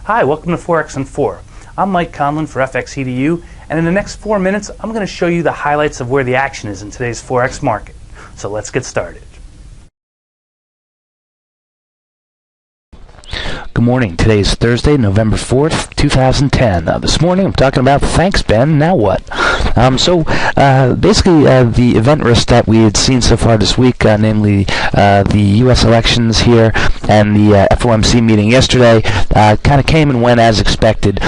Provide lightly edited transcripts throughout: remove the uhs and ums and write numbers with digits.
Hi, welcome to Forex in 4. I'm Mike Conlon for FXEDU, and in the next 4 minutes, I'm going to show you the highlights of where the action is in today's Forex market. So let's get started. Good morning. Today is Thursday, November 4th, 2010. This morning I'm talking about, thanks Ben, now what? Basically the event risk that we had seen so far this week, namely the U.S. elections here and the FOMC meeting yesterday, kind of came and went as expected.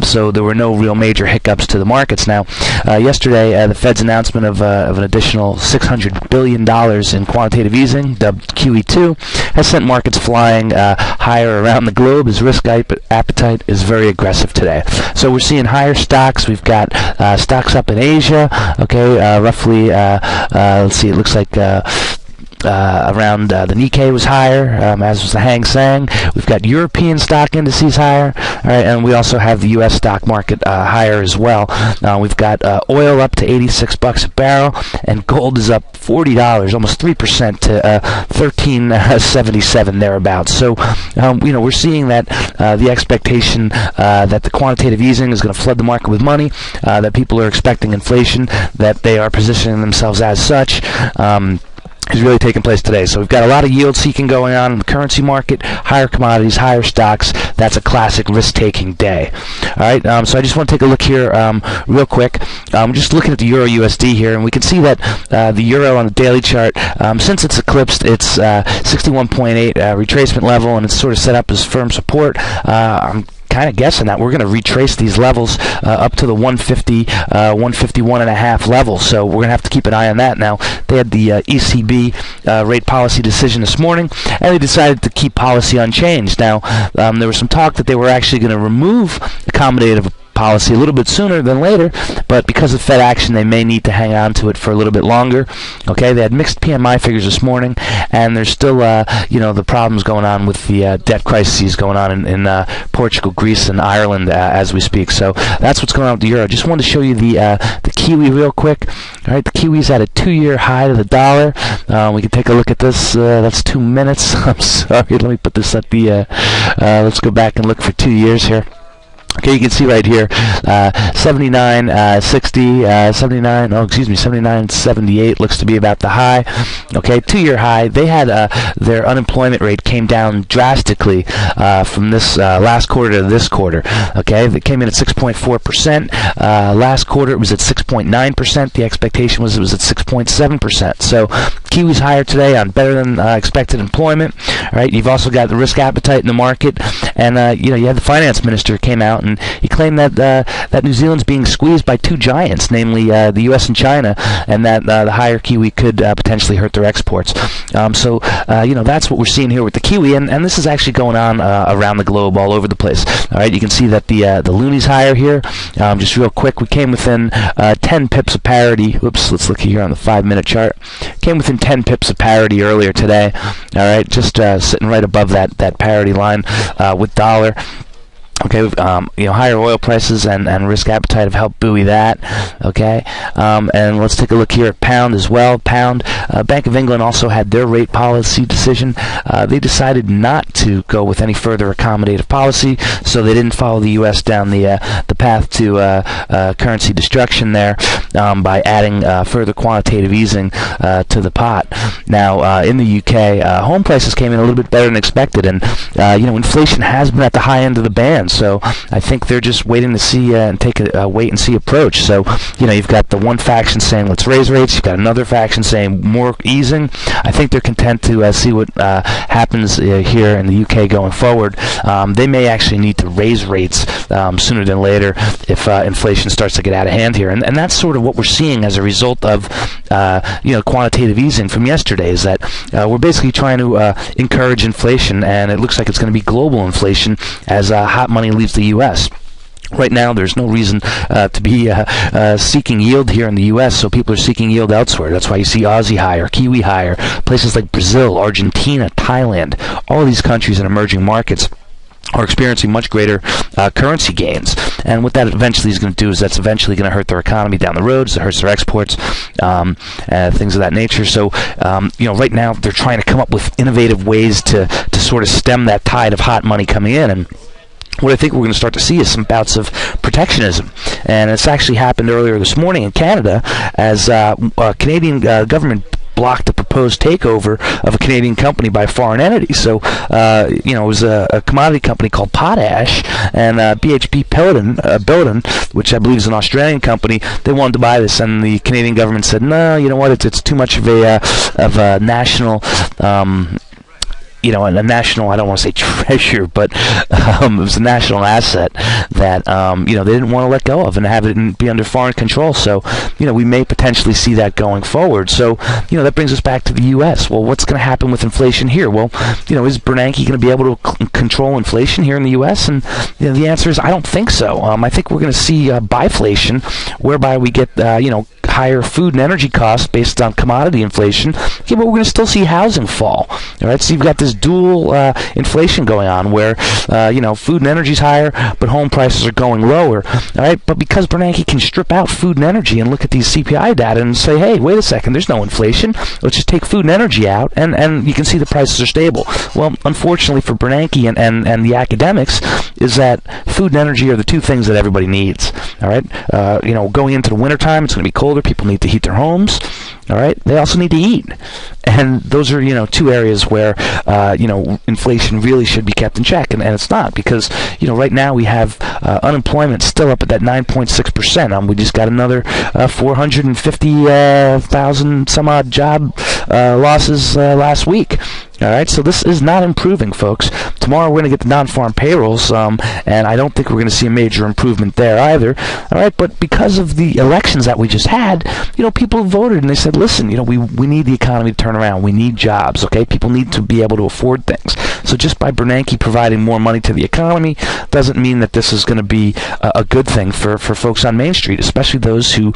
So there were no real major hiccups to the markets. Now, yesterday the Fed's announcement of an additional $600 billion in quantitative easing, dubbed QE2, has sent markets flying higher around the globe as risk appetite is very aggressive today. So we're seeing higher stocks. We've got stocks up in Asia, okay, roughly, let's see, it looks like around the Nikkei was higher, as was the Hang Seng. We've got European stock indices higher, all right, and we also have the U.S. stock market higher as well. We've got oil up to $86 a barrel, and gold is up $40, almost 3% to $13.77 thereabouts. So, we're seeing that the expectation that the quantitative easing is going to flood the market with money, that people are expecting inflation, that they are positioning themselves as such. Is really taking place today. So we've got a lot of yield seeking going on in the currency market, higher commodities, higher stocks. That's a classic risk-taking day. All right, so I just want to take a look here real quick. Just looking at the Euro USD here, and we can see that the Euro on the daily chart, since it's eclipsed its 61.8 retracement level, and it's sort of set up as firm support, I'm kind of guessing that we're going to retrace these levels up to the 150, 151.5 level. So we're going to have to keep an eye on that. Now, they had the ECB rate policy decision this morning, and they decided to keep policy unchanged. Now, there was some talk that they were actually going to remove accommodative policy a little bit sooner than later, but because of Fed action, they may need to hang on to it for a little bit longer. Okay, they had mixed PMI figures this morning, and there's still, the problems going on with the debt crises going on in Portugal, Greece, and Ireland as we speak. So that's what's going on with the euro. Just wanted to show you the Kiwi real quick. All right, the Kiwi's at a 2-year high to the dollar. We can take a look at this. That's 2 minutes. I'm sorry. Let me put this at the. Let's go back and look for 2 years here. Okay, you can see right here, 79.78 looks to be about the high. Okay, 2-year high. They had their unemployment rate came down drastically from this last quarter to this quarter. Okay, it came in at 6.4%. Last quarter it was at 6.9%. The expectation was it was at 6.7%. So Kiwi's higher today on better than expected employment. All right, you've also got the risk appetite in the market, and you had the finance minister came out and he claimed that that New Zealand's being squeezed by two giants, namely the U.S. and China, and that the higher Kiwi could potentially hurt their exports. So that's what we're seeing here with the Kiwi, and this is actually going on around the globe, all over the place. All right, you can see that the loonies higher here. Just real quick, we came within 10 pips of parity. Oops, let's look here on the 5-minute chart. Came within 10 pips of parity earlier today. All right, just sitting right above that parity line with dollar. Okay, higher oil prices and risk appetite have helped buoy that. Okay, and let's take a look here at pound as well. Pound, Bank of England also had their rate policy decision. They decided not to go with any further accommodative policy, so they didn't follow the U.S. down the path to currency destruction there by adding further quantitative easing to the pot. Now, in the U.K., home prices came in a little bit better than expected, and inflation has been at the high end of the band. So I think they're just waiting to see and take a wait-and-see approach. So, you've got the one faction saying, let's raise rates. You've got another faction saying more easing. I think they're content to see what happens here in the UK going forward. They may actually need to raise rates sooner than later if inflation starts to get out of hand here. And that's sort of what we're seeing as a result of, quantitative easing from yesterday, is that we're basically trying to encourage inflation, and it looks like it's going to be global inflation as hot money leaves the U.S. Right now, there's no reason to be seeking yield here in the U.S., so people are seeking yield elsewhere. That's why you see Aussie higher, Kiwi higher, places like Brazil, Argentina, Thailand, all of these countries in emerging markets are experiencing much greater currency gains. And what that eventually is going to do is that's eventually going to hurt their economy down the road. So it hurts their exports, things of that nature. So, right now they're trying to come up with innovative ways to sort of stem that tide of hot money coming in. And what I think we're going to start to see is some bouts of protectionism. And it's actually happened earlier this morning in Canada as Canadian government blocked the proposed takeover of a Canadian company by a foreign entity. So, it was a commodity company called Potash, and BHP Billiton, which I believe is an Australian company, they wanted to buy this, and the Canadian government said, no, you know what, it's too much of a national... a national, I don't want to say treasure, but it was a national asset that, they didn't want to let go of and have it be under foreign control. So, we may potentially see that going forward. So, that brings us back to the U.S. Well, what's going to happen with inflation here? Well, is Bernanke going to be able to control inflation here in the U.S.? And the answer is I don't think so. I think we're going to see biflation, whereby we get, higher food and energy costs based on commodity inflation, but we're going to still see housing fall. All right, so you've got this dual inflation going on where food and energy is higher, but home prices are going lower. All right, but because Bernanke can strip out food and energy and look at these CPI data and say, hey, wait a second, there's no inflation. Let's just take food and energy out, and you can see the prices are stable. Well, unfortunately for Bernanke and the academics, is that food and energy are the two things that everybody needs. All right, going into the wintertime, it's going to be colder. People need to heat their homes. All right, they also need to eat, and those are two areas where inflation really should be kept in check, and it's not, because right now we have unemployment still up at that 9.6%. We just got another 450,000 some odd job losses last week. All right, so this is not improving, folks. Tomorrow we're going to get the non-farm payrolls, and I don't think we're going to see a major improvement there either. All right, but because of the elections that we just had, people voted and they said, listen, we need the economy to turn around. We need jobs, okay? People need to be able to afford things. So just by Bernanke providing more money to the economy doesn't mean that this is going to be a good thing for folks on Main Street, especially those who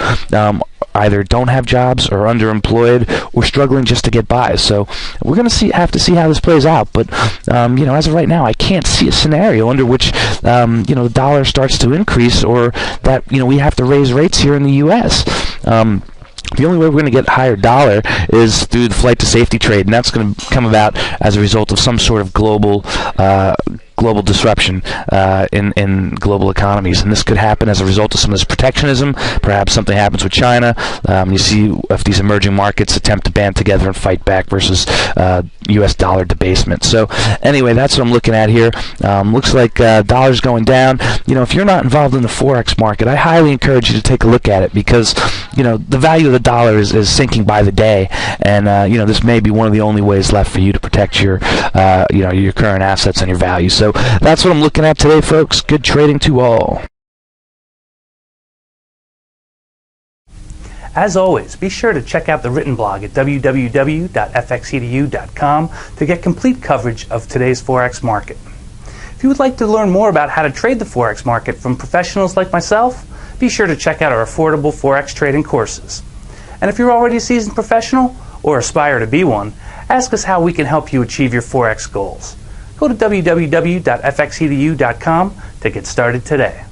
either don't have jobs or underemployed or struggling just to get by. So we're going to have to see how this plays out. But as of right now, I can't see a scenario under which the dollar starts to increase, or that we have to raise rates here in the U.S. The only way we're going to get higher dollar is through the flight to safety trade, and that's going to come about as a result of some sort of global disruption in global economies, and this could happen as a result of some of this protectionism. Perhaps something happens with China. You see if these emerging markets attempt to band together and fight back versus U.S. dollar debasement. So anyway, that's what I'm looking at here. Looks like dollar's going down. If you're not involved in the Forex market, I highly encourage you to take a look at it, because the value of the dollar is sinking by the day, and this may be one of the only ways left for you to protect your your current assets and your value. So that's what I'm looking at today, folks. Good trading to all. As always, be sure to check out the written blog at www.fxedu.com to get complete coverage of today's Forex market. If you would like to learn more about how to trade the Forex market from professionals like myself, be sure to check out our affordable Forex trading courses. And if you're already a seasoned professional or aspire to be one, ask us how we can help you achieve your Forex goals. Go to www.fxedu.com to get started today.